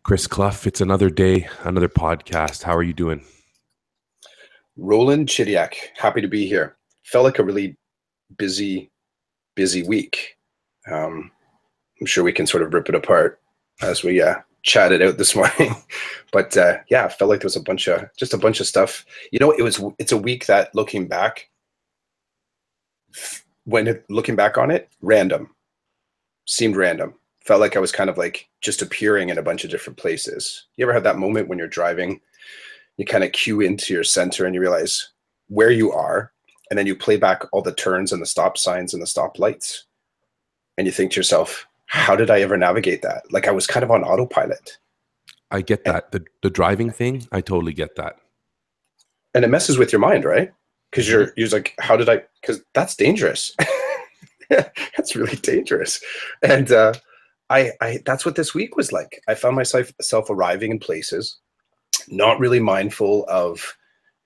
Chris Clough, it's another day, another podcast. How are you doing? Roland Chidiak, happy to be here. Felt like a really busy, busy week. I'm sure we can sort of rip it apart as we chatted out this morning. But yeah, felt like there was a bunch of stuff. It's a week that looking back, looking back on it, seemed random. Felt like I was kind of like just appearing in a bunch of different places. You ever had that moment when you're driving? You kind of cue into your center and you realize where you are, and then you play back all the turns and the stop signs and the stop lights, and you think to yourself, how did I ever navigate that? Like I was kind of on autopilot. I get that. The driving thing, I totally get that. And it messes with your mind, right? Because Mhm. you're like, how did I? Because that's dangerous. That's really dangerous. And I that's what this week was like. I found myself arriving in places, not really mindful of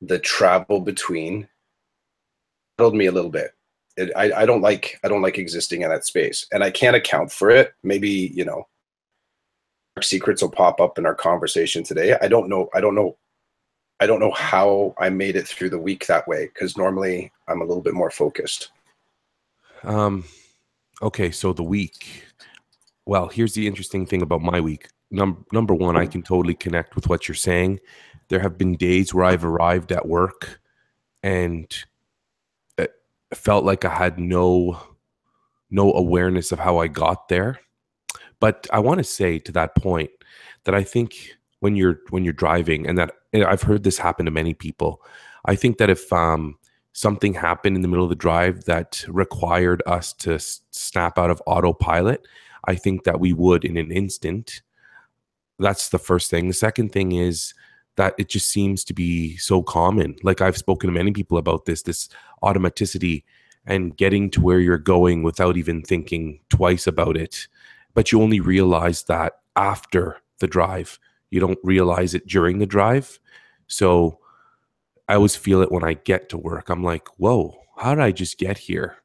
the travel between. Told me a little bit. I don't like existing in that space, and I can't account for it. Maybe secrets will pop up in our conversation today. I don't know how I made it through the week that way, because normally I'm a little bit more focused. Um, okay, so the week. Well, here's the interesting thing about my week. Number one, I can totally connect with what you're saying. There have been days where I've arrived at work and it felt like I had no awareness of how I got there. But I want to say to that point that I think when you're driving, and that and I've heard this happen to many people. I think that if something happened in the middle of the drive that required us to snap out of autopilot, I think that we would in an instant. That's the first thing. The second thing is that it just seems to be so common. Like I've spoken to many people about this automaticity and getting to where you're going without even thinking twice about it. But you only realize that after the drive. You don't realize it during the drive. So I always feel it when I get to work. I'm like, whoa, how did I just get here?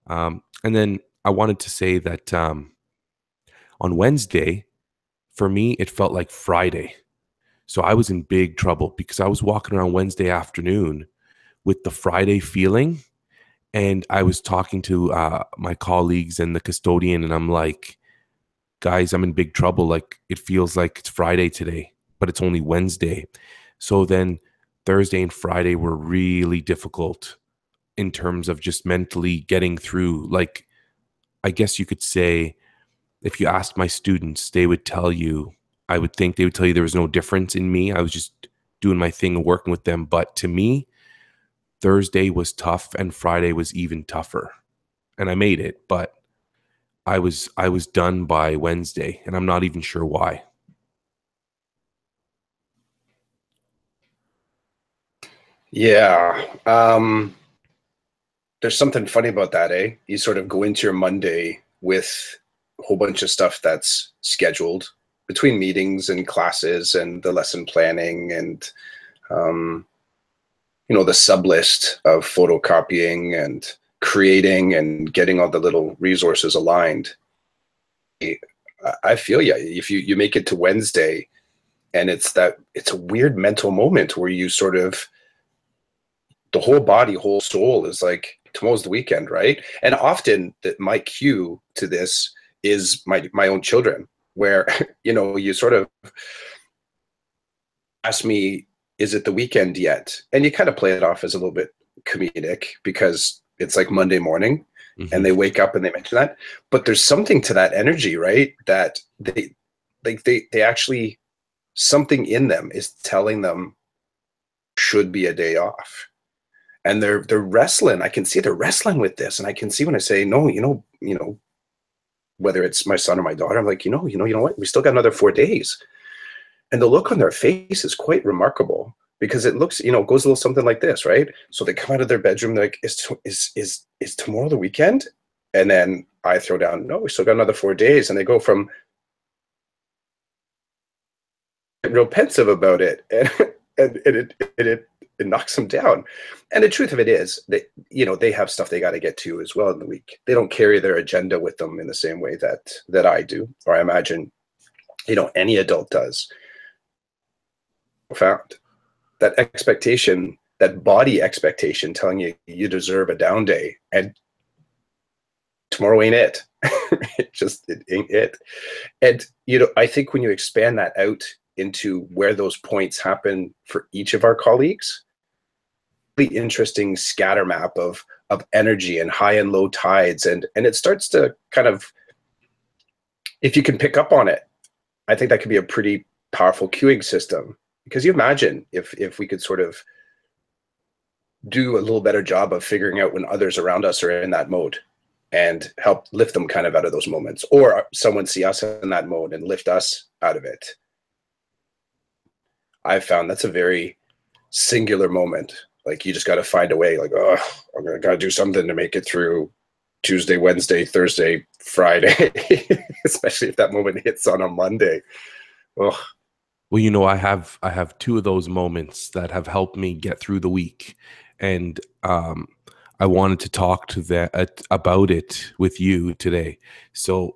And then I wanted to say that on Wednesday, for me, it felt like Friday. So I was in big trouble because I was walking around Wednesday afternoon with the Friday feeling. And I was talking to my colleagues and the custodian, and I'm like, guys, I'm in big trouble. Like it feels like it's Friday today, but it's only Wednesday. So then Thursday and Friday were really difficult in terms of just mentally getting through. Like, I guess you could say, if you asked my students, they would tell you, I would think they would tell you there was no difference in me. I was just doing my thing and working with them. But to me, Thursday was tough and Friday was even tougher. And I made it, but I was done by Wednesday, and I'm not even sure why. Yeah. There's something funny about that, eh? You sort of go into your Monday with a whole bunch of stuff that's scheduled between meetings and classes and the lesson planning and um, the sub list of photocopying and creating and getting all the little resources aligned. I feel you. If you make it to Wednesday, and it's a weird mental moment where you sort of, the whole body, whole soul is like, tomorrow's the weekend, right? And often that my cue to this is my own children, where you sort of ask me, is it the weekend yet? And you kind of play it off as a little bit comedic because it's like Monday morning Hmm. and they wake up and they mention that. But there's something to that energy, right? That they actually, something in them is telling them should be a day off. And they're wrestling. I can see they're wrestling with this. And I can see when I say, no, whether it's my son or my daughter, I'm like, you know what? We still got another 4 days. And the look on their face is quite remarkable because it looks, goes a little something like this, right? So they come out of their bedroom, they're like, is tomorrow the weekend? And then I throw down, no, we still got another 4 days. And they go from real pensive about it, and it knocks them down. And the truth of it is that they have stuff they got to get to as well in the week. They don't carry their agenda with them in the same way that I do, or I imagine Any adult does. Found that expectation, that body expectation telling you you deserve a down day, and tomorrow ain't it. It ain't it. And I think when you expand that out into where those points happen for each of our colleagues, really interesting scatter map of energy and high and low tides, and it starts to kind of, if you can pick up on it, I think that could be a pretty powerful cueing system. Because you imagine if we could sort of do a little better job of figuring out when others around us are in that mode and help lift them kind of out of those moments, or someone see us in that mode and lift us out of it. I've found that's a very singular moment. Like, you just got to find a way, like, oh, I'm going to got to do something to make it through Tuesday, Wednesday, Thursday, Friday, especially if that moment hits on a Monday. Oh. Well, I have two of those moments that have helped me get through the week, and I wanted to talk to that about it with you today. So,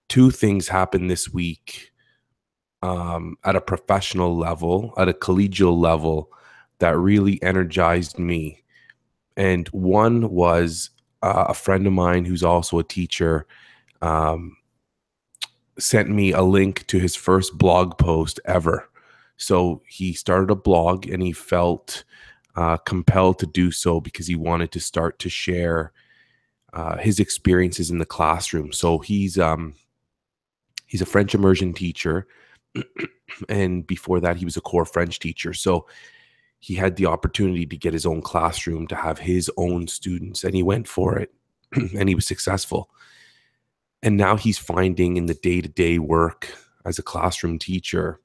two things happened this week at a professional level, at a collegial level, that really energized me. And one was a friend of mine who's also a teacher sent me a link to his first blog post ever. So he started a blog, and he felt compelled to do so because he wanted to start to share his experiences in the classroom. So he's a French immersion teacher, and before that he was a core French teacher. So he had the opportunity to get his own classroom, to have his own students, and he went for it and he was successful. And now he's finding in the day-to-day work as a classroom teacher,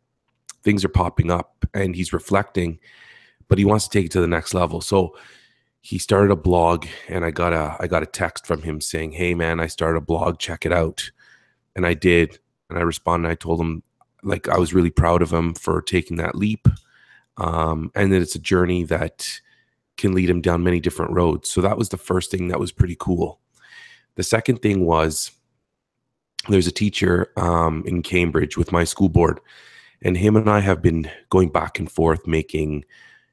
things are popping up, and he's reflecting, but he wants to take it to the next level. So he started a blog, and I got a text from him saying, "Hey man, I started a blog, check it out." And I did. And I responded, I told him, like, I was really proud of him for taking that leap. And that it's a journey that can lead him down many different roads. So that was the first thing that was pretty cool. The second thing was, there's a teacher in Cambridge with my school board, and him and I have been going back and forth making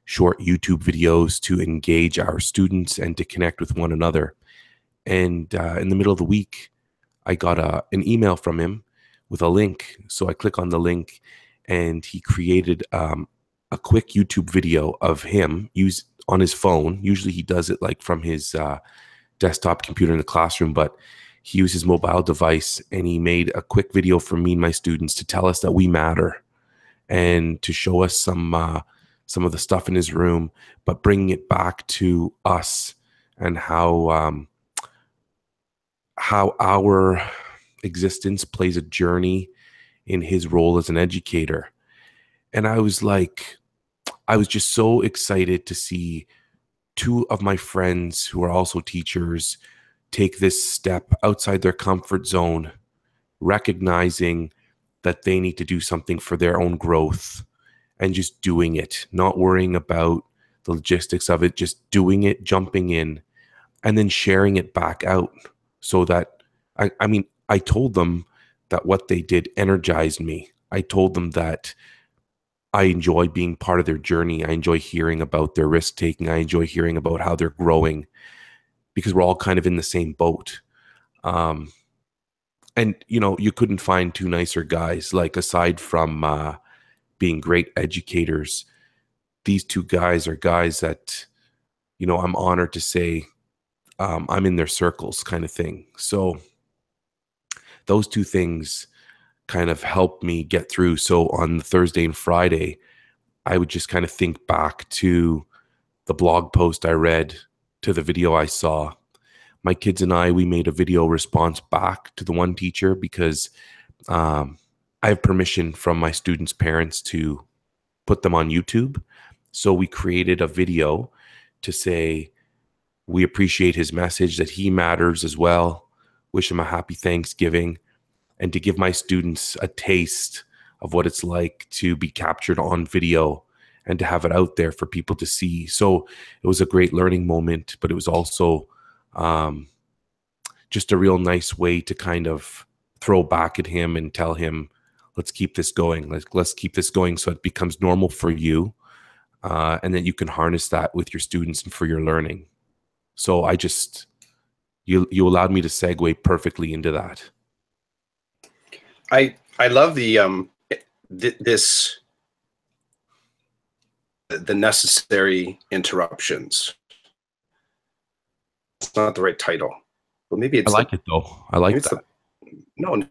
short YouTube videos to engage our students and to connect with one another. And in the middle of the week, I got an email from him with a link. So I click on the link, and he created a quick YouTube video of him on his phone. Usually he does it like from his desktop computer in the classroom, but he used his mobile device, and he made a quick video for me and my students to tell us that we matter, and to show us some of the stuff in his room, but bringing it back to us and how our existence plays a journey in his role as an educator. And I was just so excited to see two of my friends who are also teachers take this step outside their comfort zone, recognizing that they need to do something for their own growth, and just doing it, not worrying about the logistics of it, just doing it, jumping in, and then sharing it back out. So that, I told them that what they did energized me. I told them that I enjoy being part of their journey. I enjoy hearing about their risk taking. I enjoy hearing about how they're growing, because we're all kind of in the same boat. And, you couldn't find two nicer guys. Like, aside from being great educators, these two guys are guys that, I'm honored to say I'm in their circles, kind of thing. So those two things kind of helped me get through. So on the Thursday and Friday, I would just kind of think back to the blog post I read, to the video I saw. My kids and we made a video response back to the one teacher, because I have permission from my students' parents to put them on YouTube. So we created a video to say, we appreciate his message, that he matters as well. Wish him a happy Thanksgiving, and to give my students a taste of what it's like to be captured on video and to have it out there for people to see. So it was a great learning moment, but it was also just a real nice way to kind of throw back at him and tell him, let's keep this going. Let's keep this going so it becomes normal for you, and then you can harness that with your students and for your learning. So I just you allowed me to segue perfectly into that. I love this the necessary interruptions. It's not the right title, but maybe I it's like it though. I like that. No,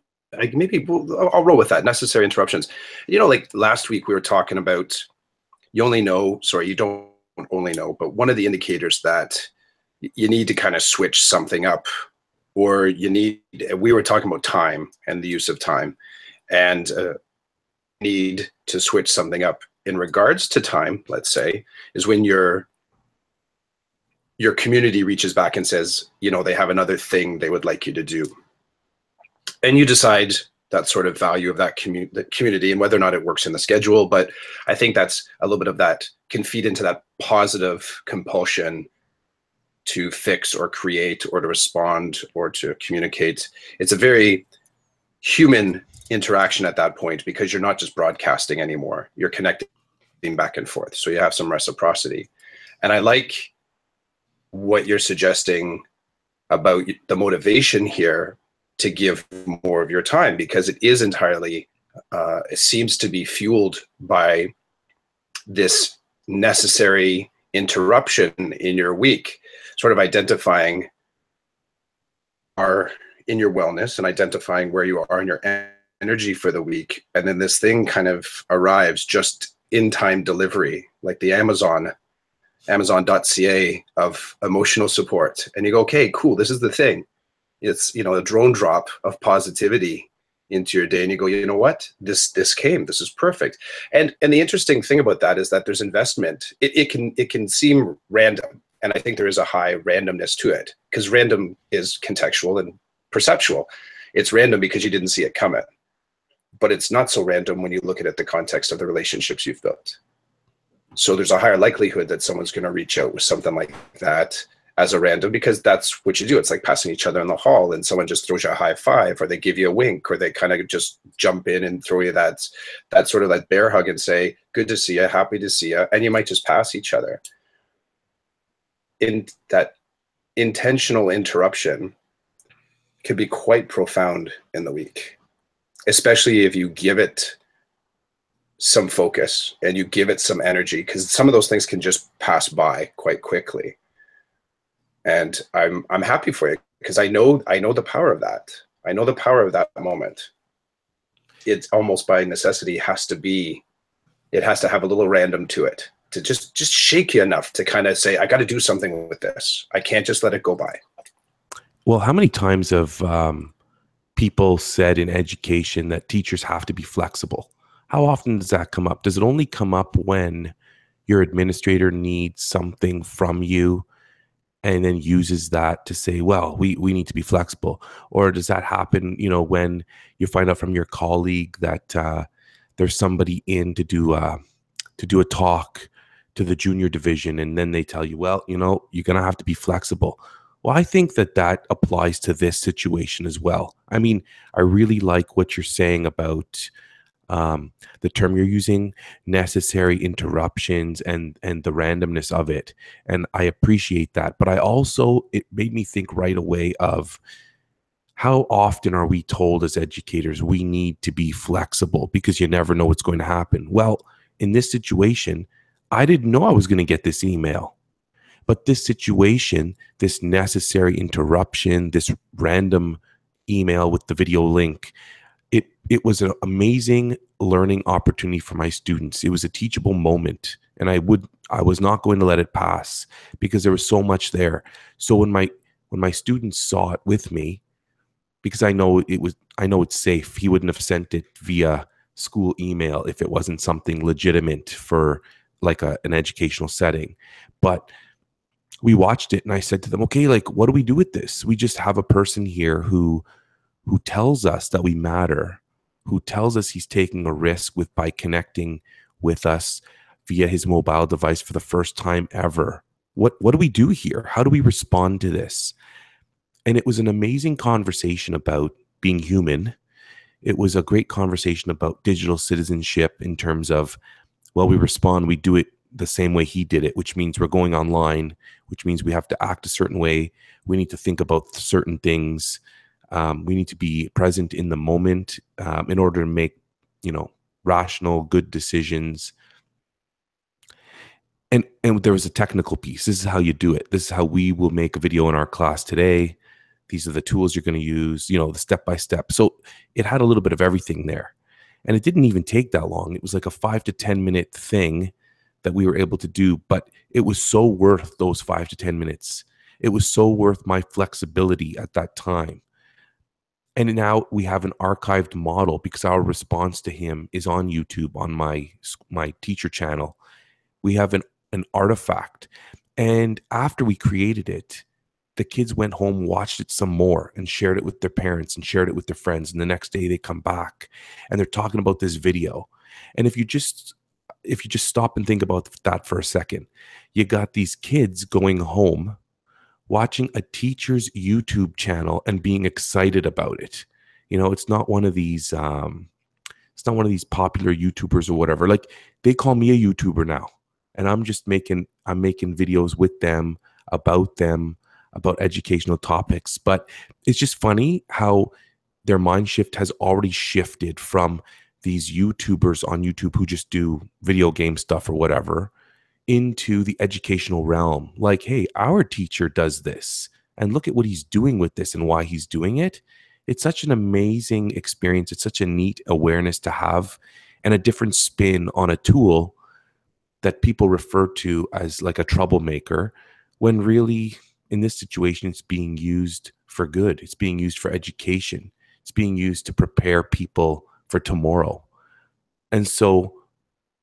maybe I'll roll with that. Necessary interruptions. Like last week we were talking about you don't only know, but one of the indicators that you need to kind of switch something up, or we were talking about time and the use of time, and need to switch something up in regards to time, let's say, is when your community reaches back and says, they have another thing they would like you to do. And you decide that sort of value of that community and whether or not it works in the schedule. But I think that's a little bit of that can feed into that positive compulsion to fix or create or to respond or to communicate. It's a very human interaction at that point, because you're not just broadcasting anymore. You're connecting back and forth. So you have some reciprocity. And I like what you're suggesting about the motivation here to give more of your time, because it is entirely, it seems to be fueled by this necessary interruption in your week, sort of identifying in your wellness and identifying where you are in your energy for the week. And then this thing kind of arrives just in time delivery, like the Amazon.ca of emotional support. And you go, okay, cool. This is the thing. It's, a drone drop of positivity into your day. And you go, you know what? This came, this is perfect. And the interesting thing about that is that there's investment. It can seem random. And I think there is a high randomness to it, because random is contextual and perceptual. It's random because you didn't see it coming. But it's not so random when you look at it the context of the relationships you've built. So there's a higher likelihood that someone's going to reach out with something like that as a random, because that's what you do. It's like passing each other in the hall and someone just throws you a high five, or they give you a wink, or they kind of just jump in and throw you that sort of like bear hug and say, good to see you, happy to see you. And you might just pass each other. In that intentional interruption can be quite profound in the week, especially if you give it some focus and you give it some energy, because some of those things can just pass by quite quickly. And I'm happy for you, because I know the power of that. I know the power of that moment. It's almost by necessity it has to have a little random to it, to just shake you enough to kind of say, I got to do something with this. I can't just let it go by. Well, how many times have people said in education that teachers have to be flexible? How often does that come up? Does it only come up when your administrator needs something from you and then uses that to say, well, we need to be flexible? Or does that happen, when you find out from your colleague that there's somebody in to do a talk to the junior division, and then they tell you, well, you're going to have to be flexible? Well, I think that applies to this situation as well. I mean, I really like what you're saying about the term you're using, necessary interruptions, and the randomness of it. And I appreciate that. But it made me think right away of how often are we told as educators we need to be flexible because you never know what's going to happen. Well, in this situation, I didn't know I was going to get this email. But this situation, this necessary interruption, this random email with the video link, it was an amazing learning opportunity for my students. It was a teachable moment, and I was not going to let it pass because there was so much there. So when my students saw it with me, because I know it's safe, he wouldn't have sent it via school email if it wasn't something legitimate for like an educational setting. But we watched it, and I said to them, okay, like, what do we do with this? We just have a person here who tells us that we matter, who tells us he's taking a risk by connecting with us via his mobile device for the first time ever. What do we do here? How do we respond to this? And it was an amazing conversation about being human It was a great conversation about digital citizenship in terms of, well, we respond, we do it the same way he did it, which means we're going online, which means we have to act a certain way. We need to think about certain things. We need to be present in the moment in order to make, rational, good decisions. And there was a technical piece. This is how you do it. This is how we will make a video in our class today. These are the tools you're going to use, the step by step. So it had a little bit of everything there. And it didn't even take that long. It was like a 5 to 10 minute thing that we were able to do, but it was so worth those 5 to 10 minutes. It was so worth my flexibility at that time. And now we have an archived model because our response to him is on YouTube, on my teacher channel. We have an artifact. And after we created it, the kids went home, watched it some more, and shared it with their parents and shared it with their friends. And the next day they come back and they're talking about this video. And if you just stop and think about that for a second, you got these kids going home, watching a teacher's YouTube channel and being excited about it. It's not one of these popular YouTubers or whatever. Like, they call me a YouTuber now. And I'm making videos with them, about educational topics. But it's just funny how their mind shift has already shifted from these YouTubers on YouTube who just do video game stuff or whatever into the educational realm. Like, hey, our teacher does this, and look at what he's doing with this and why he's doing it. It's such an amazing experience. It's such a neat awareness to have, and a different spin on a tool that people refer to as like a troublemaker, when really in this situation, it's being used for good. It's being used for education. It's being used to prepare people for tomorrow. And so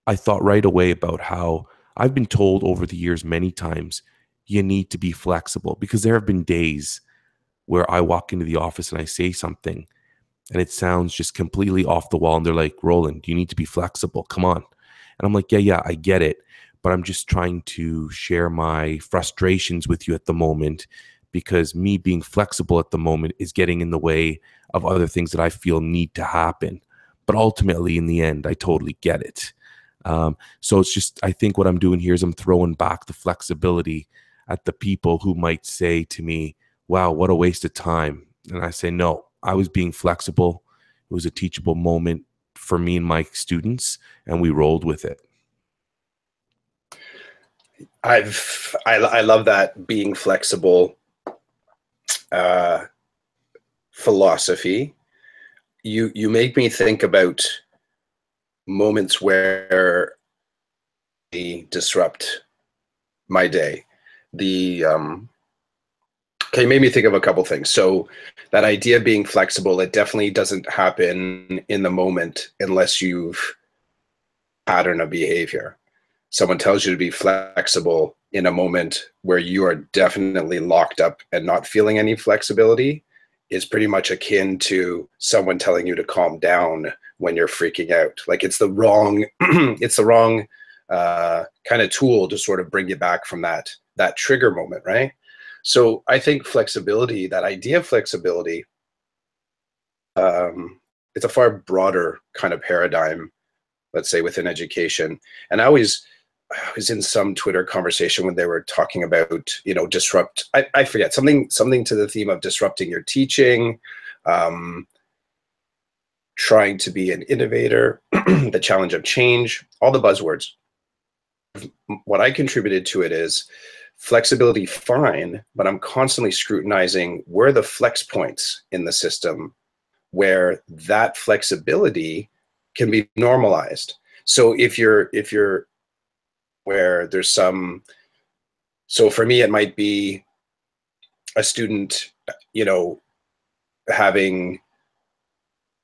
I thought right away about how I've been told over the years many times, you need to be flexible, because there have been days where I walk into the office and I say something and it sounds just completely off the wall. And they're like, Rolland, you need to be flexible. Come on. And I'm like, yeah, I get it. But I'm just trying to share my frustrations with you at the moment, because me being flexible at the moment is getting in the way of other things that I feel need to happen. But ultimately, in the end, I totally get it. So it's just, I think what I'm doing here is I'm throwing back the flexibility at the people who might say to me, wow, what a waste of time. And I say, no, I was being flexible. It was a teachable moment for me and my students, and we rolled with it. I love that being flexible philosophy. You make me think about moments where they disrupt my day. Okay, made me think of a couple things. So that idea of being flexible, it definitely doesn't happen in the moment unless you've pattern of behavior. Someone tells you to be flexible in a moment where you are definitely locked up and not feeling any flexibility is pretty much akin to someone telling you to calm down when you're freaking out. Like, it's the wrong, it's the wrong kind of tool to sort of bring you back from that trigger moment, right? So I think flexibility, that idea of flexibility, it's a far broader kind of paradigm, let's say, within education. And I was in some Twitter conversation when they were talking about, I forget, something to the theme of disrupting your teaching, trying to be an innovator, the challenge of change, all the buzzwords. What I contributed to it is flexibility, fine, but I'm constantly scrutinizing where the flex points in the system where that flexibility can be normalized. So if you're where there's some, so for me, it might be a student, having,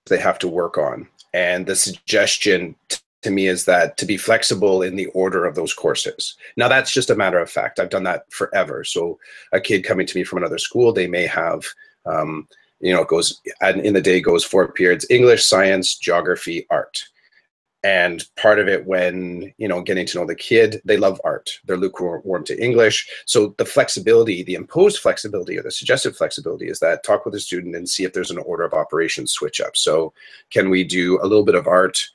they have to work on. And the suggestion to me is that to be flexible in the order of those courses. Now, that's just a matter of fact. I've done that forever. So a kid coming to me from another school, they may have, it goes, in the day goes 4 periods: English, science, geography, art. And part of it, when, you know, getting to know the kid, they love art, they're lukewarm to English. So the flexibility, the imposed flexibility or the suggested flexibility is that talk with the student and see if there's an order of operations switch up. So can we do a little bit of art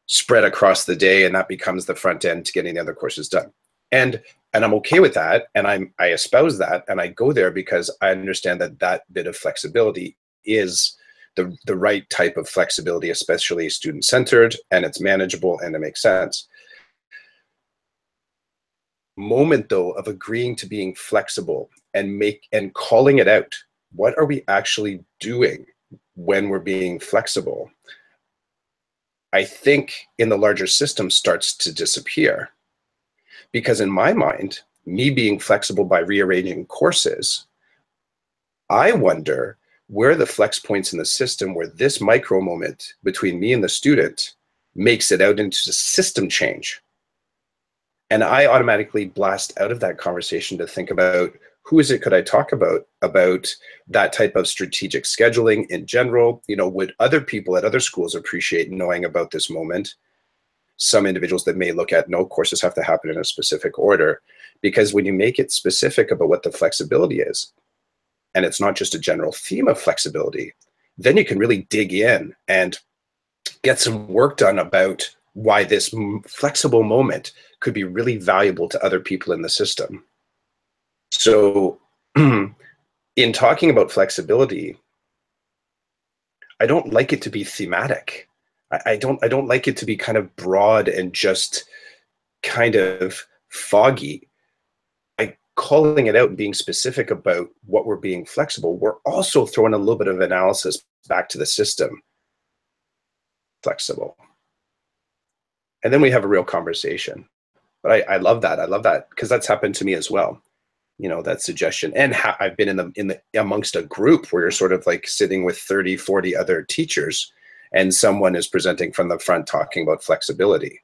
spread across the day, and that becomes the front end to getting the other courses done? And I'm okay with that, and I espouse that, and I go there because I understand that that bit of flexibility is the right type of flexibility, especially student-centered, and it's manageable and it makes sense. Moment though of agreeing to being flexible and calling it out. What are we actually doing when we're being flexible? I think in the larger system starts to disappear. Because in my mind, me being flexible by rearranging courses, I wonder where are the flex points in the system where this micro moment between me and the student makes it out into a system change. And I automatically blast out of that conversation to think about who is it could I talk about that type of strategic scheduling in general. You know, would other people at other schools appreciate knowing about this moment? Some individuals that may look at, no, courses have to happen in a specific order, because when you make it specific about what the flexibility is, and it's not just a general theme of flexibility, then you can really dig in and get some work done about why this flexible moment could be really valuable to other people in the system. So in talking about flexibility, I don't like it to be thematic. I don't like it to be kind of broad and just kind of foggy. By calling it out and being specific about what we're being flexible, we're also throwing a little bit of analysis back to the system. Flexible. And then we have a real conversation. But I love that. I love that because that's happened to me as well. You know, that suggestion. And I've been in the amongst a group where you're sort of like sitting with 30, 40 other teachers, and someone is presenting from the front talking about flexibility.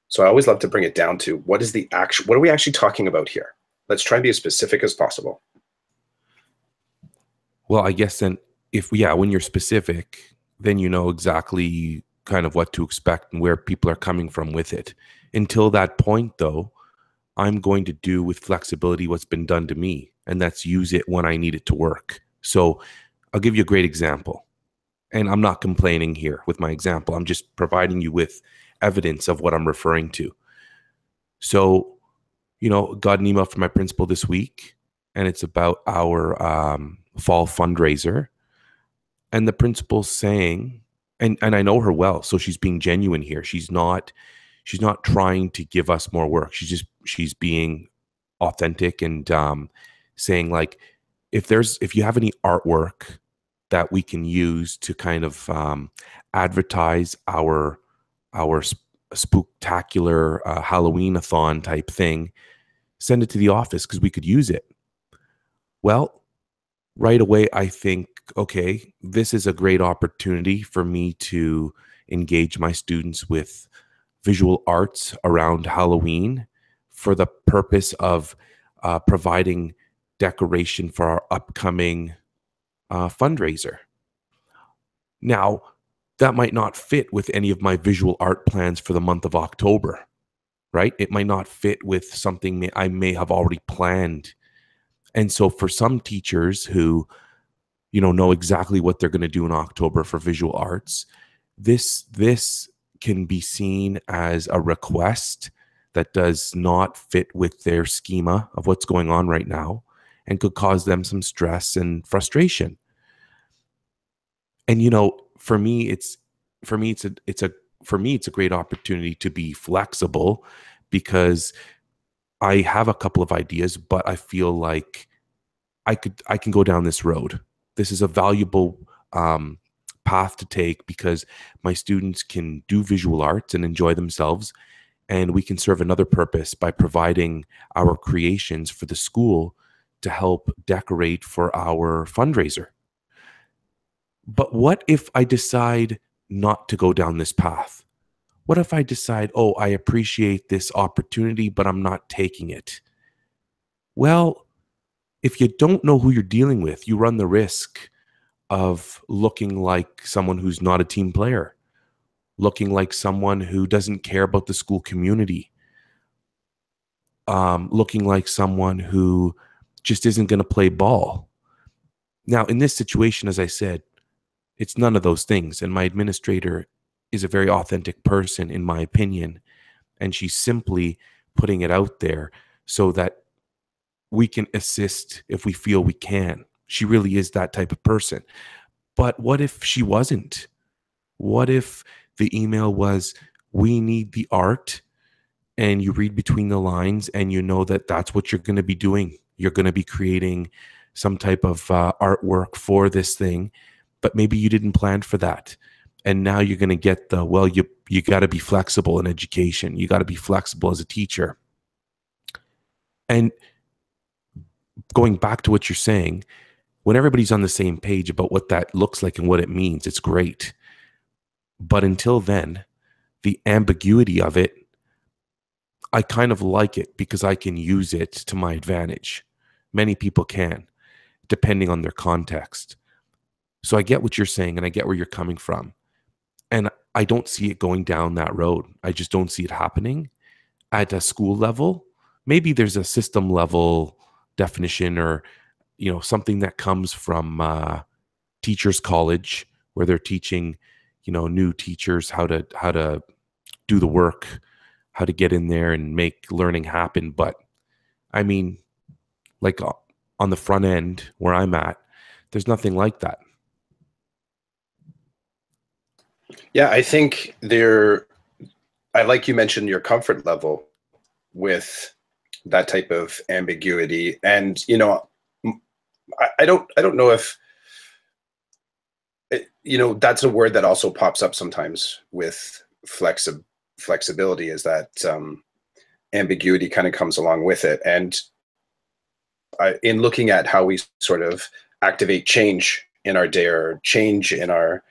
So I always love to bring it down to what are we actually talking about here? Let's try and be as specific as possible. Well, I guess then when you're specific, then you know exactly kind of what to expect and where people are coming from with it. Until that point, though, I'm going to do with flexibility what's been done to me, and that's use it when I need it to work. So I'll give you a great example. And I'm not complaining here with my example. I'm just providing you with evidence of what I'm referring to. So, you know, got an email from my principal this week, and it's about our fall fundraiser. And the principal's saying, and I know her well, so she's being genuine here. She's not trying to give us more work. She's being authentic and saying, like, if you have any artwork that we can use to kind of advertise our spooktacular Halloween-a-thon type thing, send it to the office because we could use it. Well, right away, I think, okay, this is a great opportunity for me to engage my students with visual arts around Halloween for the purpose of providing decoration for our upcoming fundraiser. Now, that might not fit with any of my visual art plans for the month of October, right? It might not fit with something I may have already planned. And so for some teachers who, you know exactly what they're going to do in October for visual arts, this can be seen as a request that does not fit with their schema of what's going on right now and could cause them some stress and frustration. And for me it's a great opportunity to be flexible because I have a couple of ideas, but I feel like I can go down this road. This is a valuable path to take because my students can do visual arts and enjoy themselves, and we can serve another purpose by providing our creations for the school to help decorate for our fundraiser. But what if I decide not to go down this path? What if I decide, oh, I appreciate this opportunity, but I'm not taking it? Well, if you don't know who you're dealing with, you run the risk of looking like someone who's not a team player, looking like someone who doesn't care about the school community, looking like someone who just isn't going to play ball. Now, in this situation, as I said, it's none of those things. And my administrator is a very authentic person, in my opinion. And she's simply putting it out there so that we can assist if we feel we can. She really is that type of person. But what if she wasn't? What if the email was, we need the art, and you read between the lines and you know that that's what you're going to be doing? You're going to be creating some type of artwork for this thing, but maybe you didn't plan for that. And now you're going to get the, well, you got to be flexible in education. You got to be flexible as a teacher. And going back to what you're saying, when everybody's on the same page about what that looks like and what it means, it's great. But until then, the ambiguity of it, I kind of like it because I can use it to my advantage. Many people can, depending on their context. So I get what you're saying and I get where you're coming from. And I don't see it going down that road. I just don't see it happening at a school level. Maybe there's a system level definition, or something that comes from teachers college where they're teaching new teachers how to do the work, how to get in there and make learning happen. But I mean, like on the front end where I'm at, there's nothing like that. Yeah, I think I like you mentioned your comfort level with that type of ambiguity. And, I don't know if, that's a word that also pops up sometimes with flexibility, is that ambiguity kind of comes along with it. And in looking at how we sort of activate change in our day, or change in our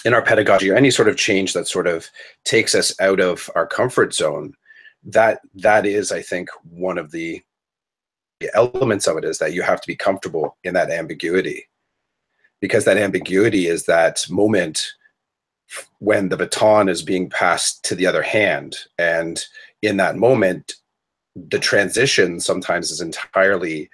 pedagogy, or any sort of change that sort of takes us out of our comfort zone, that is, I think, one of the elements of it, is that you have to be comfortable in that ambiguity, because that ambiguity is that moment when the baton is being passed to the other hand. And in that moment, the transition sometimes is entirely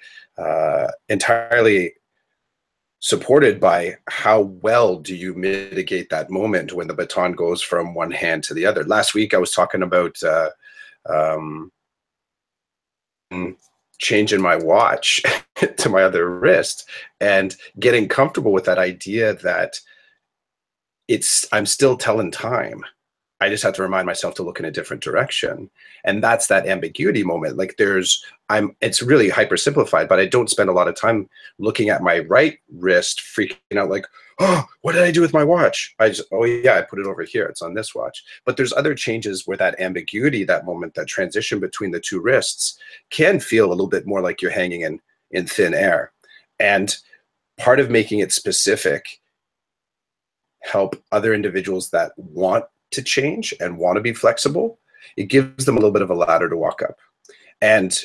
supported by how well do you mitigate that moment when the baton goes from one hand to the other. Last week, I was talking about changing my watch to my other wrist, and getting comfortable with that idea that I'm still telling time. I just have to remind myself to look in a different direction. And that's that ambiguity moment. Like it's really hyper simplified, but I don't spend a lot of time looking at my right wrist freaking out like, oh, what did I do with my watch? Oh yeah, I put it over here. It's on this watch. But there's other changes where that ambiguity, that moment, that transition between the two wrists can feel a little bit more like you're hanging in thin air. And part of making it specific help other individuals that want to change and want to be flexible. It gives them a little bit of a ladder to walk up. And,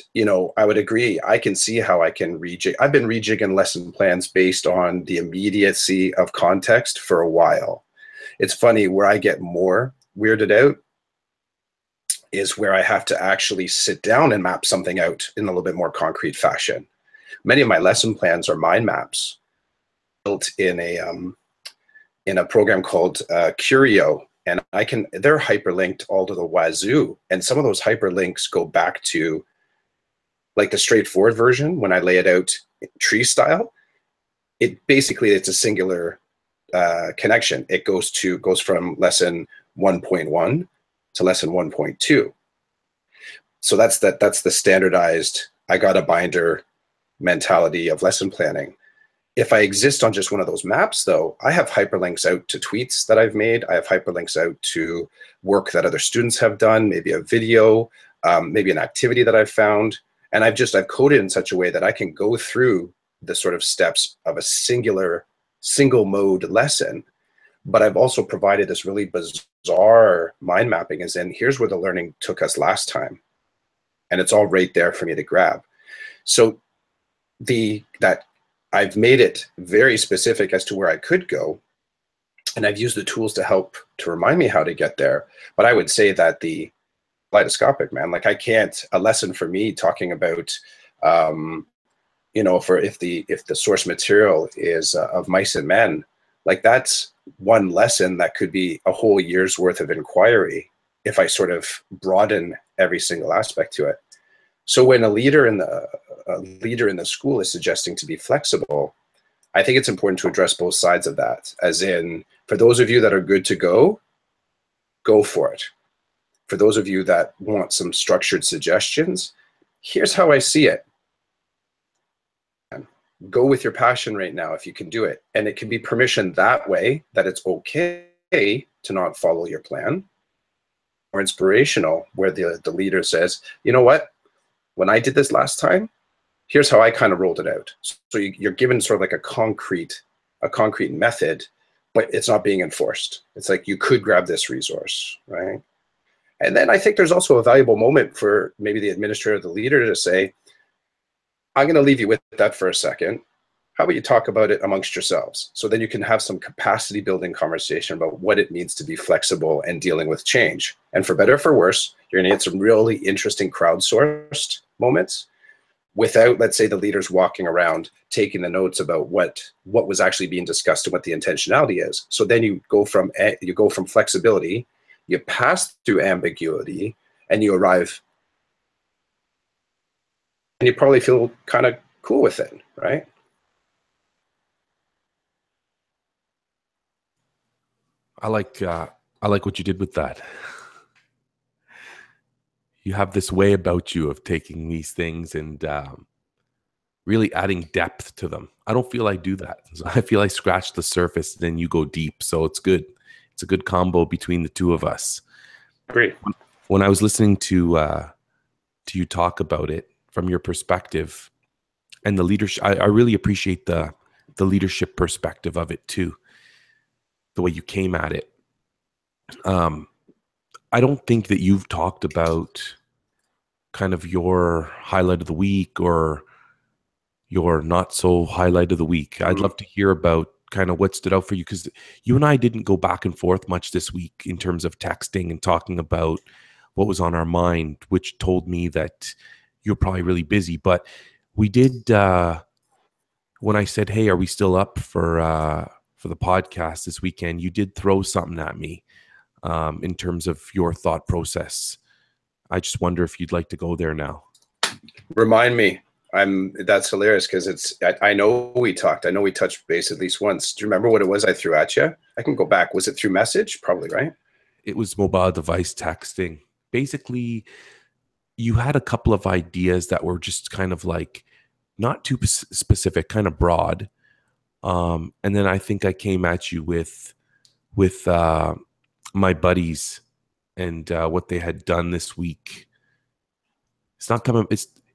I would agree. I can see how I can rejig. I've been rejigging lesson plans based on the immediacy of context for a while. It's funny, where I get more weirded out is where I have to actually sit down and map something out in a little bit more concrete fashion. Many of my lesson plans are mind maps built in a program called Curio. And they're hyperlinked all to the wazoo. And some of those hyperlinks go back to like the straightforward version. When I lay it out tree style, it's a singular connection. It goes from lesson 1.1 to lesson 1.2. So that's the standardized, I got a binder mentality of lesson planning. If I exist on just one of those maps, though, I have hyperlinks out to tweets that I've made. I have hyperlinks out to work that other students have done, maybe a video, maybe an activity that I've found. And I've coded in such a way that I can go through the sort of steps of a single mode lesson. But I've also provided this really bizarre mind mapping, as in, here's where the learning took us last time. And it's all right there for me to grab. So I've made it very specific as to where I could go, and I've used the tools to help to remind me how to get there. But I would say that the kaleidoscopic, man, like I can't, a lesson for me talking about, for if the source material is of mice and men, like that's one lesson that could be a whole year's worth of inquiry if I sort of broaden every single aspect to it. So when a leader in the school is suggesting to be flexible, I think it's important to address both sides of that. As in, for those of you that are good to go for it. For those of you that want some structured suggestions, here's how I see it. Go with your passion right now if you can do it. And it can be permission that way, that it's okay to not follow your plan. Or inspirational, where the leader says, you know what, when I did this last time, here's how I kind of rolled it out. So you're given sort of like a concrete method, but it's not being enforced. It's like, you could grab this resource, right? And then I think there's also a valuable moment for maybe the administrator or the leader to say, I'm going to leave you with that for a second. How about you talk about it amongst yourselves? So then you can have some capacity building conversation about what it means to be flexible and dealing with change. And for better or for worse, you're going to get some really interesting crowdsourced moments without, let's say, the leaders walking around taking the notes about what was actually being discussed and what the intentionality is. So then you go from flexibility, you pass through ambiguity, and you arrive, and you probably feel kind of cool with it, right? I like what you did with that. You have this way about you of taking these things and really adding depth to them. I don't feel I do that. So I feel I scratch the surface, then you go deep. So it's good. It's a good combo between the two of us. Great. When I was listening to you talk about it from your perspective and the leadership, I really appreciate the leadership perspective of it too. The way you came at it. I don't think that you've talked about kind of your highlight of the week or your not so highlight of the week. I'd love to hear about kind of what stood out for you, because you and I didn't go back and forth much this week in terms of texting and talking about what was on our mind, which told me that you're probably really busy. But we did, when I said, hey, are we still up for the podcast this weekend, you did throw something at me in terms of your thought process. I just wonder if you'd like to go there now. Remind me. That's hilarious, because I know we talked. I know we touched base at least once. Do you remember what it was I threw at you? I can go back. Was it through message? Probably, right? It was mobile device texting. Basically, you had a couple of ideas that were just kind of like not too specific, kind of broad. And then I think I came at you with my buddies and what they had done this week. It's not coming.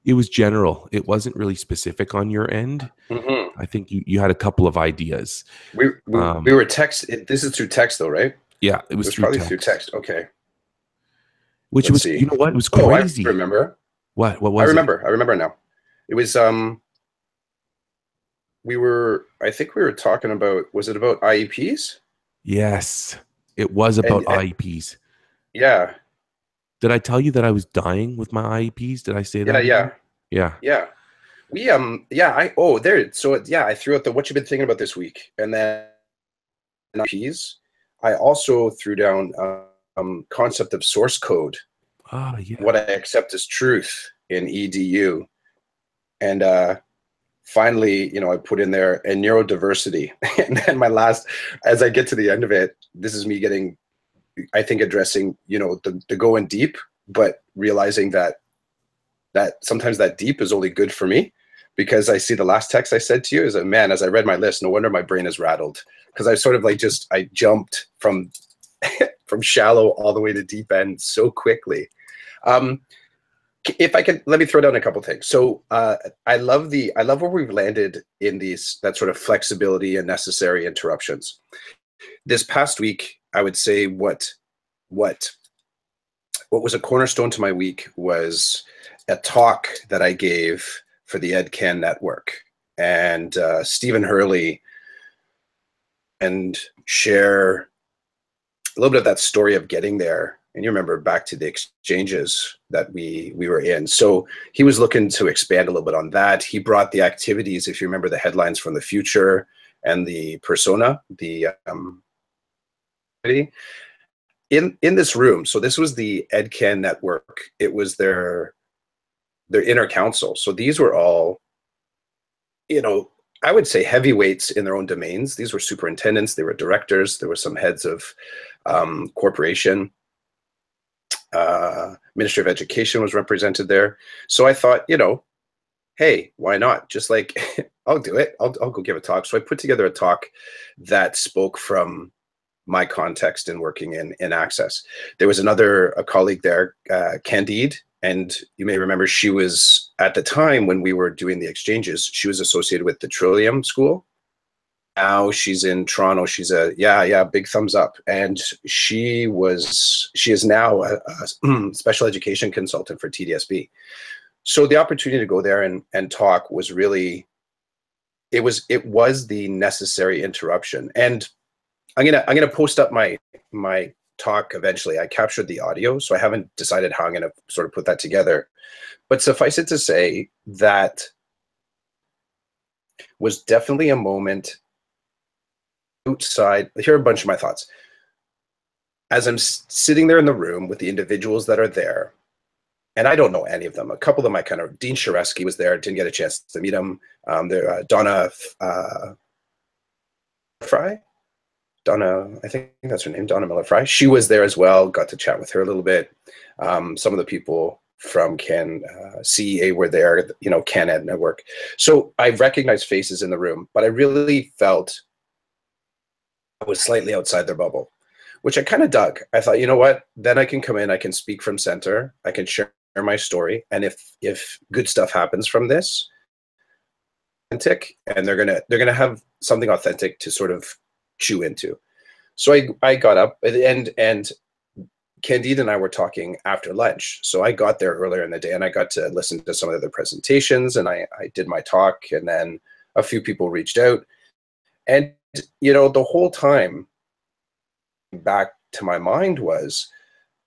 It was general. It wasn't really specific on your end. Mm-hmm. I think you had a couple of ideas. We were text. This is through text, though, right? Yeah, it was probably through text. Okay. Which Let's was, see. you know what? It was crazy. I remember. What was I it? remember. I remember now. It was I think we were talking about, was it about IEPs? Yes, it was about IEPs. Yeah. Did I tell you that I was dying with my IEPs? Did I say that? Yeah. Yeah. We I threw out the what you've been thinking about this week, and then IEPs. I also threw down concept of source code. Oh, yeah. What I accept as truth in EDU, and finally, I put in there and neurodiversity. And then my last, as I get to the end of it, this is me getting, I think, addressing, the going deep, but realizing that sometimes that deep is only good for me, because I see the last text I said to you is that, man, as I read my list, no wonder my brain is rattled, because I sort of I jumped from from shallow all the way to deep end so quickly. If I could, let me throw down a couple things. So I love where we've landed in that sort of flexibility and necessary interruptions. This past week, I would say what was a cornerstone to my week was a talk that I gave for the EdCan network. And Stephen Hurley and share a little bit of that story of getting there. And you remember back to the exchanges that we were in. So he was looking to expand a little bit on that. He brought the activities, if you remember the headlines from the future and the persona, the in this room. So this was the EdCan network. It was their inner council. So these were all, you know, I would say heavyweights in their own domains. These were superintendents, they were directors, there were some heads of corporation. Ministry of Education was represented there. So I thought, you know, hey, why not? Just like, I'll do it. I'll go give a talk. So I put together a talk that spoke from my context in working in Access. There was a colleague there, Candide, and you may remember she was, at the time when we were doing the exchanges, she was associated with the Trillium School. Now she's in Toronto. She's big thumbs up. And she is now a special education consultant for TDSB. So the opportunity to go there and talk was really, it was the necessary interruption. And I'm gonna post up my talk eventually. I captured the audio, so I haven't decided how I'm gonna sort of put that together. But suffice it to say that was definitely a moment outside. Here are a bunch of my thoughts. As I'm sitting there in the room with the individuals that are there, and I don't know any of them. A couple of them I kind of, Dean Sharesky was there, didn't get a chance to meet him. Donna Fry? I think that's her name, Donna Miller Fry. She was there as well, got to chat with her a little bit. Some of the people from CEA were there, you know, CanEd Network. So I recognized faces in the room, but I really felt I was slightly outside their bubble, which I kind of dug. I thought, you know what, then I can come in, I can speak from center, I can share my story, and if good stuff happens from this, authentic, and they're gonna have something authentic to sort of chew into. So I got up, and Candide and I were talking after lunch. So I got there earlier in the day and I got to listen to some of the presentations, and I did my talk, and then a few people reached out. And, you know, the whole time back to my mind was,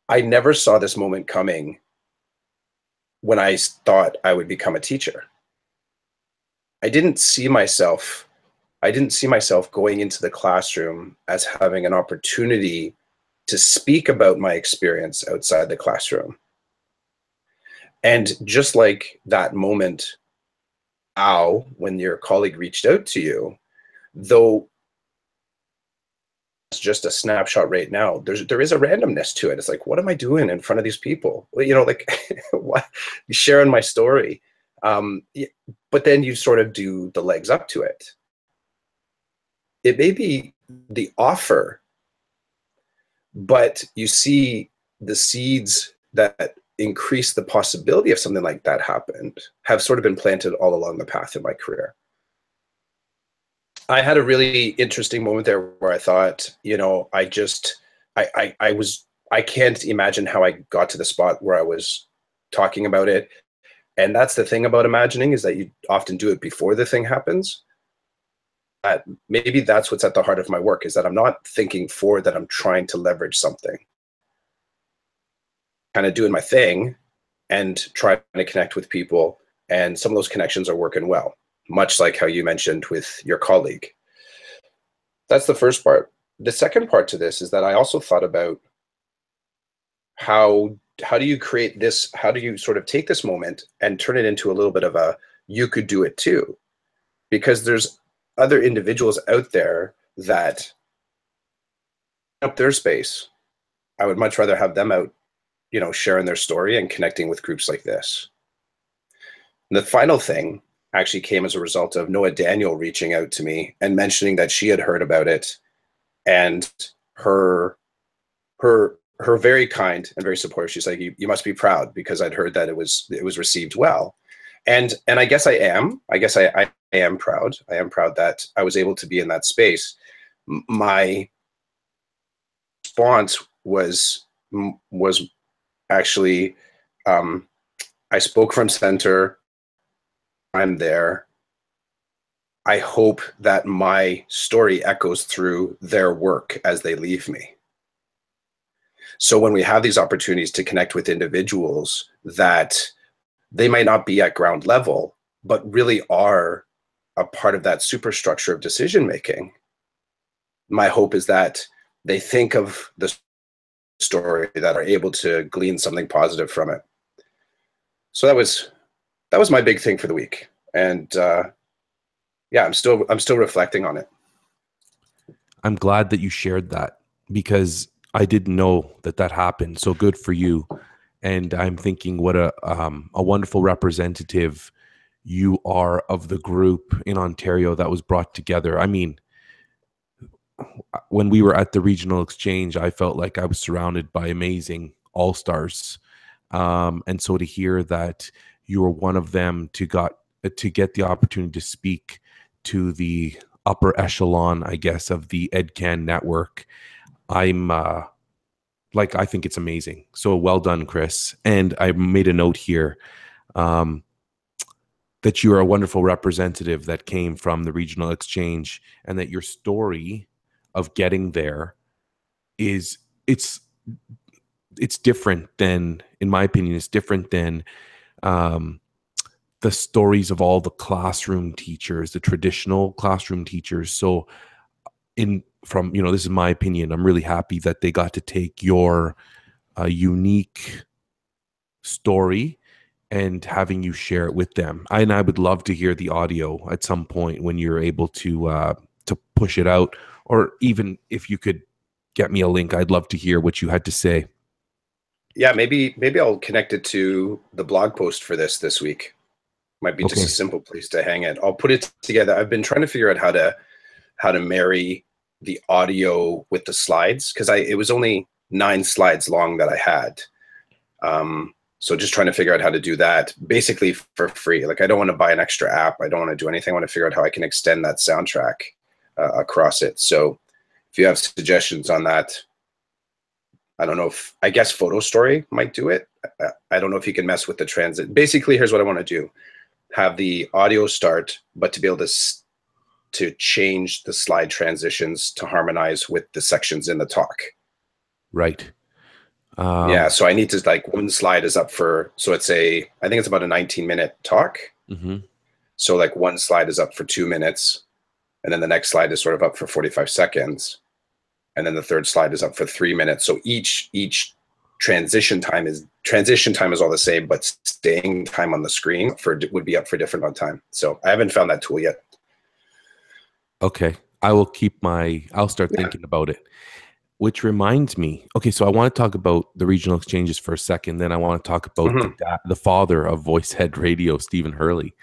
I never saw this moment coming when I thought I would become a teacher. I didn't see myself going into the classroom as having an opportunity to speak about my experience outside the classroom. And just like that moment, when your colleague reached out to you, though it's just a snapshot right now, there is a randomness to it. It's like, what am I doing in front of these people? Well, you know, like, what, sharing my story. But then you sort of do the legs up to it. It may be the offer, but you see the seeds that increase the possibility of something like that happened have sort of been planted all along the path in my career. I had a really interesting moment there where I thought, you know, I can't imagine how I got to the spot where I was talking about it. And that's the thing about imagining, is that you often do it before the thing happens. Maybe that's what's at the heart of my work, is that I'm not thinking forward, that I'm trying to leverage something. Kind of doing my thing and trying to connect with people. And some of those connections are working well, much like how you mentioned with your colleague. That's the first part. The second part to this is that I also thought about how do you create this, how do you sort of take this moment and turn it into a little bit of a, you could do it too. Because there's other individuals out there that up their space. I would much rather have them out, you know, sharing their story and connecting with groups like this. And the final thing actually came as a result of Noah Daniel reaching out to me and mentioning that she had heard about it, and her very kind and very supportive. She's like, you must be proud, because I'd heard that it was received well. And I guess I am. I guess I am proud. I am proud that I was able to be in that space. My response was actually, I spoke from center. I'm there. I hope that my story echoes through their work as they leave me. So when we have these opportunities to connect with individuals that they might not be at ground level, but really are a part of that superstructure of decision making, my hope is that they think of the story, that are able to glean something positive from it. So that was my big thing for the week, and yeah, I'm still reflecting on it. I'm glad that you shared that because I didn't know that that happened. So good for you. And I'm thinking what a wonderful representative you are of the group in Ontario that was brought together. I mean, when we were at the regional exchange, I felt like I was surrounded by amazing all stars, and so to hear that you were one of them to get the opportunity to speak to the upper echelon, I guess, of the EdCan network, I'm like I think it's amazing. So well done, Chris. And I made a note here. Um, that you are a wonderful representative that came from the regional exchange and that your story of getting there is it's different than, in my opinion, it's different than um, the stories of all the classroom teachers, the traditional classroom teachers. So in from, this is my opinion, I'm really happy that they got to take your unique story and having you share it with them. And I would love to hear the audio at some point when you're able to push it out, or even if you could get me a link, I'd love to hear what you had to say. Yeah, maybe I'll connect it to the blog post for this week. Might be just a Okay. simple place to hang it. I'll put it together. I've been trying to figure out how to marry the audio with the slides, because it was only 9 slides long that I had. So just trying to figure out how to do that basically for free. Like, I don't want to buy an extra app. I don't want to do anything. I want to figure out how I can extend that soundtrack across it. So if you have suggestions on that, I don't know if, I guess Photo Story might do it. I don't know if you can mess with the transit. Basically, here's what I want to do. Have the audio start, but to be able to change the slide transitions to harmonize with the sections in the talk. Right. Yeah, so I need to, like, one slide is up for, so I think it's about a 19-minute talk. Mm-hmm. So like one slide is up for 2 minutes, and then the next slide is sort of up for 45 seconds. And then the third slide is up for 3 minutes. So each transition time is all the same, but staying time on the screen would be up for a different amount of time. So I haven't found that tool yet. Okay. I'll start thinking about it. Which reminds me, okay, so I want to talk about the regional exchanges for a second. Then I want to talk about Mm-hmm. the father of Voicehead Radio, Stephen Hurley.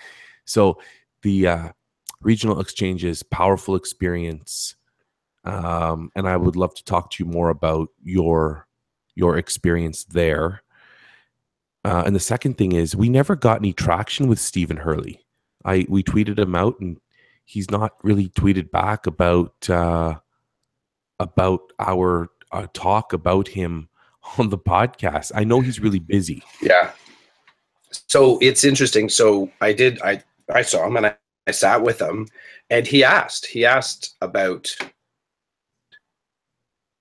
So the regional exchanges, powerful experience, and I would love to talk to you more about your experience there. And the second thing is, we never got any traction with Stephen Hurley. We tweeted him out, and he's not really tweeted back about our talk about him on the podcast. I know he's really busy. Yeah. So it's interesting. So I saw him, and I sat with him, and he asked about,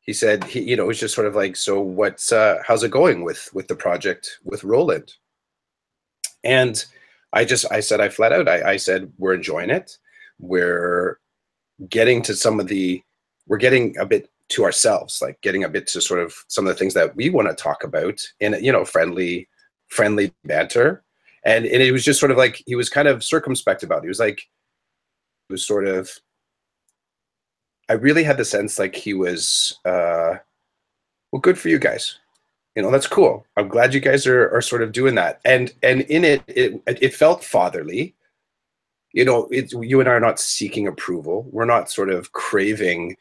he said, it was just sort of like, so how's it going with the project with Rolland? And I said, I flat out, I said, we're enjoying it. We're getting to we're getting a bit to ourselves, like getting a bit to sort of some of the things that we want to talk about in, friendly banter. And it was just sort of like, he was kind of circumspect about it. He was sort of, I really had the sense like he was, well, good for you guys. That's cool. I'm glad you guys are sort of doing that. And in it felt fatherly. You and I are not seeking approval. We're not sort of craving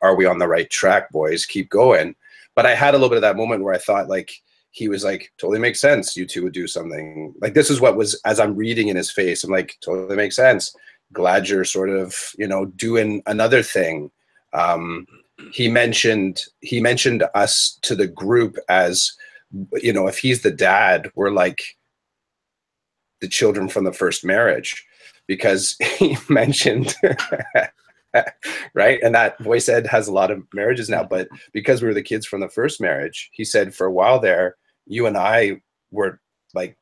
are we on the right track, boys? Keep going. But I had a little bit of that moment where I thought, like, he was like, totally makes sense. You two would do something. Like, this is what was, as I'm reading in his face, I'm like, totally makes sense. Glad you're sort of, doing another thing. He mentioned us to the group as, if he's the dad, we're like the children from the first marriage. because he mentioned right, and that voice ed has a lot of marriages now, but because we were the kids from the first marriage, he said for a while there, you and I were like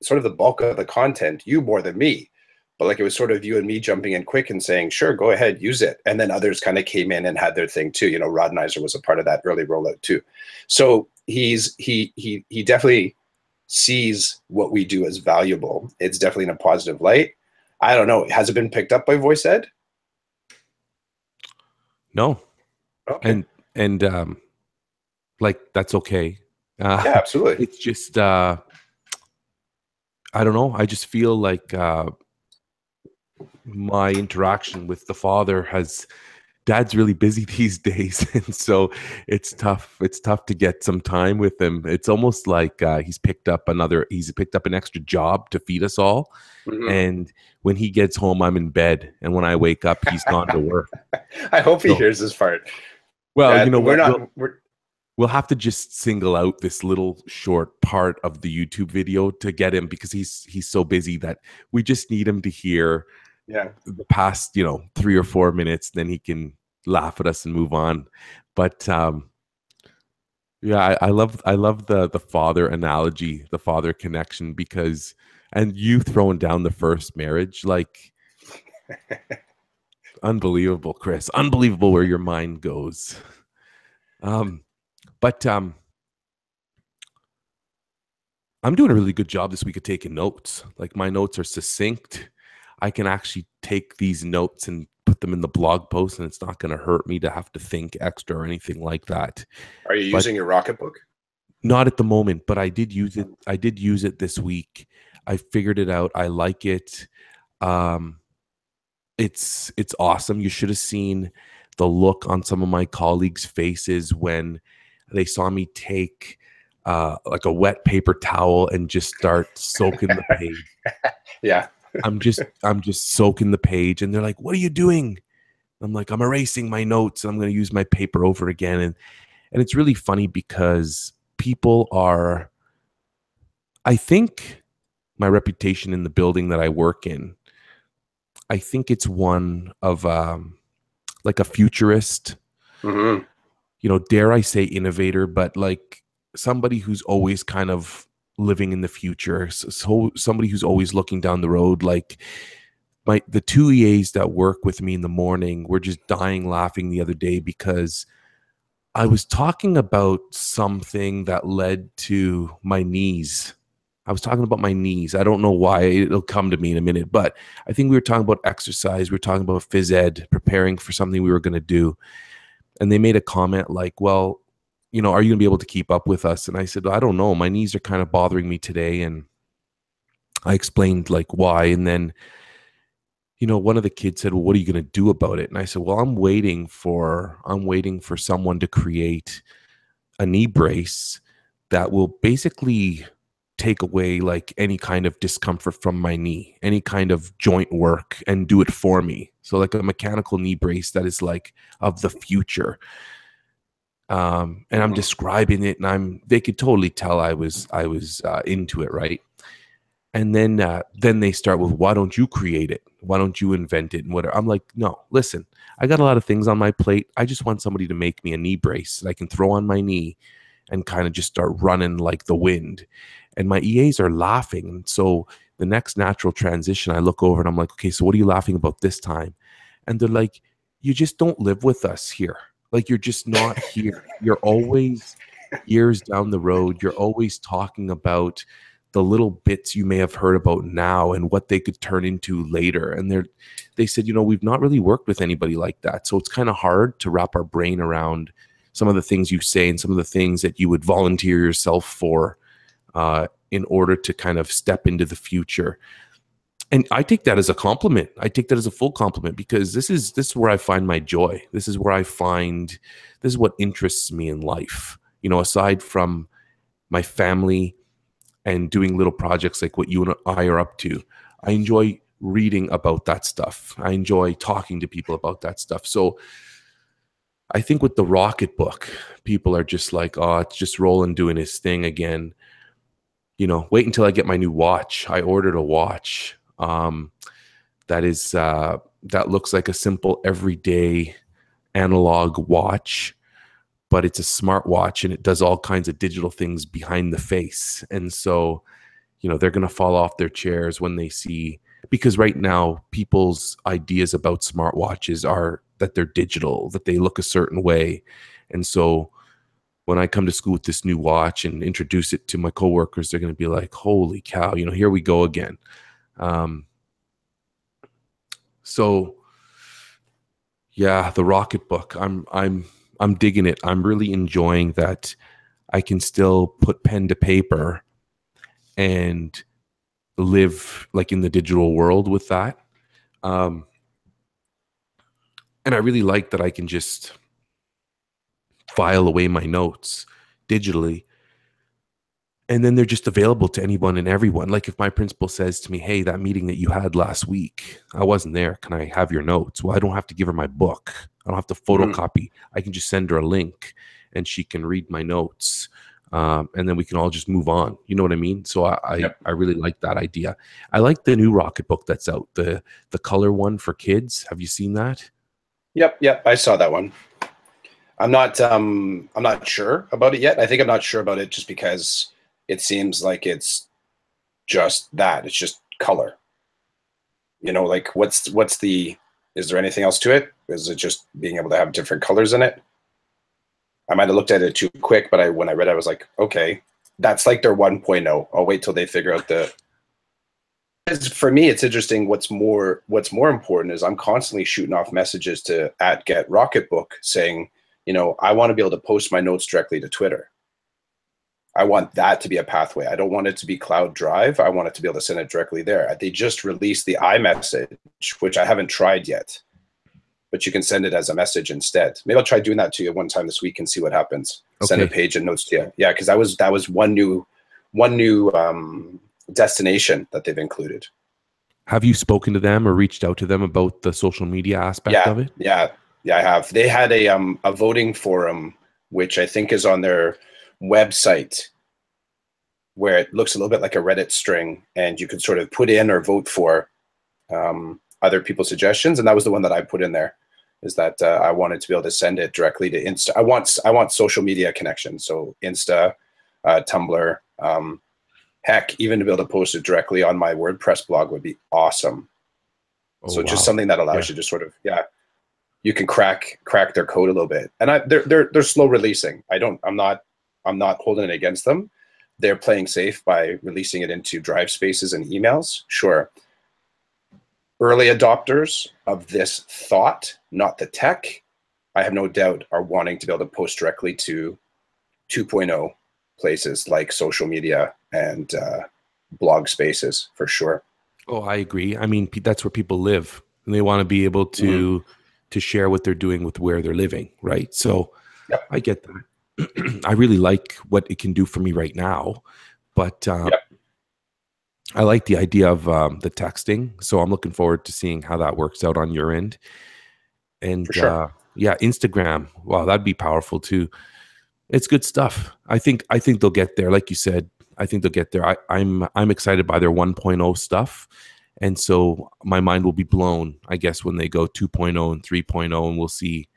sort of the bulk of the content, you more than me. But like it was sort of you and me jumping in quick and saying, sure, go ahead, use it. And then others kind of came in and had their thing too. You know, Rodenizer was a part of that early rollout too. So he definitely sees what we do as valuable. It's definitely in a positive light. I don't know. Has it been picked up by voice ed? No. Okay. And like that's okay. Yeah, absolutely. It's just I don't know. I just feel like my interaction with the father has dad's really busy these days, and so it's tough to get some time with him. It's almost like he's picked up an extra job to feed us all, Mm-hmm. and when he gets home I'm in bed, and when I wake up he's gone to work. I hope he So hears this part. well, you Dad, know we're what, not we're we'll have to just single out this little short part of the YouTube video to get him, because he's so busy that we just need him to hear yeah. the past 3 or 4 minutes, then he can laugh at us and move on. But yeah, I love the father analogy, the father connection, because and you throwing down the first marriage, like unbelievable, Chris, unbelievable where your mind goes. But I'm doing a really good job this week of taking notes. Like my notes are succinct. I can actually take these notes and put them in the blog post, and it's not going to hurt me to have to think extra or anything like that. Are you But using your Rocketbook? not at the moment, but I did use it. I did use it this week. I figured it out. I like it. Um, it's awesome. You should have seen the look on some of my colleagues' faces when they saw me take like a wet paper towel and just start soaking the page. Yeah. I'm just soaking the page, and they're like, "What are you doing?" I'm like, "I'm erasing my notes, and I'm going to use my paper over again." And it's really funny because people are, I think my reputation in the building that I work in, I think it's one of like a futurist, Mm-hmm. dare I say innovator, but like somebody who's always kind of living in the future. So somebody who's always looking down the road. Like the two EAs that work with me in the morning were just dying laughing the other day because I was talking about something that led to my knees. I was talking about my knees. I don't know why. It'll come to me in a minute. But I think we were talking about exercise. We were talking about phys ed, preparing for something we were going to do. And they made a comment like, well, are you going to be able to keep up with us? And I said, I don't know. My knees are kind of bothering me today. And I explained like why. And then, one of the kids said, well, what are you going to do about it? And I said, well, I'm waiting for someone to create a knee brace that will basically take away like any kind of discomfort from my knee, any kind of joint work, and do it for me. So like a mechanical knee brace that is like of the future. And I'm Mm-hmm. describing it, and they could totally tell I was into it, right? And then they start with, why don't you create it? Why don't you invent it? And whatever. I'm like, no, listen, I got a lot of things on my plate. I just want somebody to make me a knee brace that I can throw on my knee and kind of just start running like the wind. And my EAs are laughing. And so the next natural transition, I look over and I'm like, okay, so what are you laughing about this time? And they're like, you just don't live with us here. Like, you're just not here. You're always years down the road. You're always talking about the little bits you may have heard about now and what they could turn into later. And they said, we've not really worked with anybody like that. So it's kind of hard to wrap our brain around some of the things you say and some of the things that you would volunteer yourself for in order to kind of step into the future. And I take that as a compliment. I take that as a full compliment, because this is where I find my joy. This is what interests me in life. Aside from my family and doing little projects like what you and I are up to, I enjoy reading about that stuff. I enjoy talking to people about that stuff. So I think with the Rocket Book, people are just like, oh, it's just Rolland doing his thing again. Wait until I get my new watch. I ordered a watch um, that is that looks like a simple everyday analog watch, but it's a smart watch and it does all kinds of digital things behind the face. And so, they're going to fall off their chairs when they see, because right now people's ideas about smartwatches are that they're digital, that they look a certain way. And so when I come to school with this new watch and introduce it to my coworkers, they're going to be like, holy cow, here we go again. So yeah, the Rocketbook, I'm digging it. I'm really enjoying that I can still put pen to paper and live like in the digital world with that. And I really like that I can just file away my notes digitally, and then they're just available to anyone and everyone. Like if my principal says to me, hey, that meeting that you had last week, I wasn't there. Can I have your notes? Well, I don't have to give her my book. I don't have to photocopy. I can just send her a link and she can read my notes. And then we can all just move on. You know what I mean? So I really like that idea. I like the new Rocketbook that's out, the color one for kids. Have you seen that? Yep. I saw that one. I'm not sure about it yet. I think I'm not sure about it just because it seems like it's just that. It's just color. Like is there anything else to it? Is it just being able to have different colors in it? I might have looked at it too quick, but when I read it, I was like, okay, that's like their 1.0. I'll wait till they figure out for me, it's interesting. What's more important is I'm constantly shooting off messages to @GetRocketbook saying, I want to be able to post my notes directly to Twitter. I want that to be a pathway. I don't want it to be Cloud Drive. I want it to be able to send it directly there. They just released the iMessage, which I haven't tried yet, but you can send it as a message instead. Maybe I'll try doing that to you one time this week and see what happens. Okay. Send a page and notes to you. Yeah, because that was one new destination that they've included. Have you spoken to them or reached out to them about the social media aspect of it? Yeah, I have. They had a voting forum, which I think is on their website, where it looks a little bit like a Reddit string, and you could sort of put in or vote for other people's suggestions. And that was the one that I put in there, is that I wanted to be able to send it directly to Insta. I want social media connections, so Insta, Tumblr, heck, even to be able to post it directly on my WordPress blog would be awesome. Oh, so just something that allows you to sort of, you can crack their code a little bit. And they're slow releasing. I'm not holding it against them. They're playing safe by releasing it into drive spaces and emails. Sure. Early adopters of this thought, not the tech, I have no doubt are wanting to be able to post directly to 2.0 places like social media and blog spaces for sure. Oh, I agree. I mean, that's where people live, and they want to be able to share what they're doing with where they're living, right? So I get that. I really like what it can do for me right now, but I like the idea of the texting. So I'm looking forward to seeing how that works out on your end. And for sure. Instagram. Wow, that'd be powerful too. It's good stuff. I think they'll get there. Like you said, I think they'll get there. I'm excited by their 1.0 stuff. And so my mind will be blown, I guess, when they go 2.0 and 3.0, and we'll see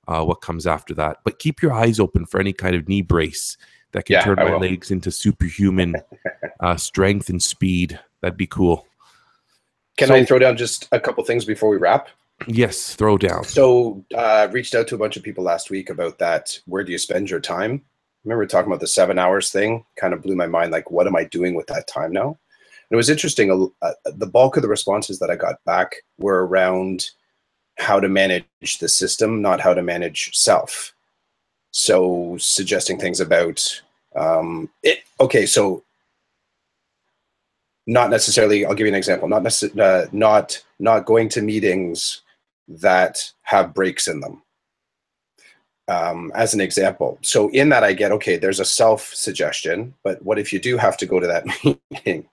what comes after that. But keep your eyes open for any kind of knee brace that can turn my legs into superhuman strength and speed. That'd be cool. Can I throw down just a couple things before we wrap? Yes, throw down. So I reached out to a bunch of people last week about that. Where do you spend your time? Remember talking about the 7 hours thing? Kind of blew my mind. Like, what am I doing with that time now? And it was interesting. The bulk of the responses that I got back were around how to manage the system, not how to manage self. So suggesting things about it. Okay, so not necessarily. I'll give you an example. Not going to meetings that have breaks in them. As an example. So in that I get, okay, there's a self suggestion, but what if you do have to go to that meeting?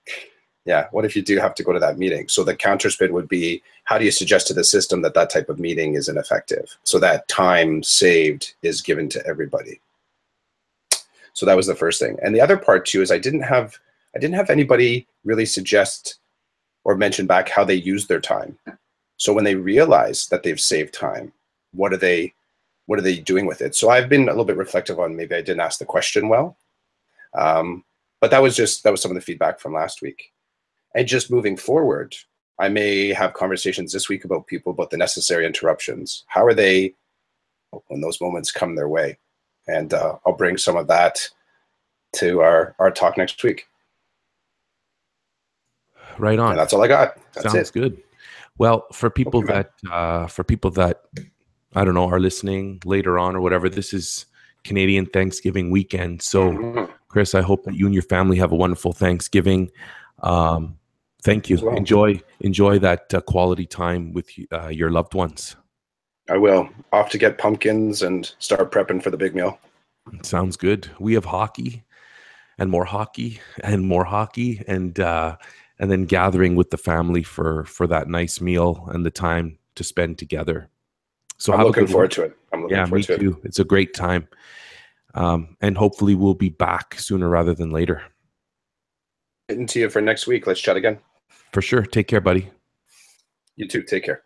Yeah, what if you do have to go to that meeting? So the counterspin would be, how do you suggest to the system that that type of meeting is ineffective? So that time saved is given to everybody. So that was the first thing. And the other part too is I didn't have anybody really suggest or mention back how they use their time. So when they realize that they've saved time, what are they doing with it? So I've been a little bit reflective on maybe I didn't ask the question well. But that was some of the feedback from last week. And just moving forward, I may have conversations this week about people about the necessary interruptions. How are they when those moments come their way? And I'll bring some of that to our talk next week. Right on. And that's all I got. That's Sounds it. good. Well, for people Okay, that I don't know are listening later on or whatever, this is Canadian Thanksgiving weekend. So, Chris, I hope that you and your family have a wonderful Thanksgiving. Thank you. As well. Enjoy that quality time with your loved ones. I will. Off to get pumpkins and start prepping for the big meal. Sounds good. We have hockey and more hockey and more hockey and then gathering with the family for that nice meal and the time to spend together. So I'm have a looking good one. forward to it. I'm looking Yeah, me forward to it. too. It's a great time. And hopefully we'll be back sooner rather than later. Into you for next week. Let's chat again. For sure. Take care, buddy. You too. Take care.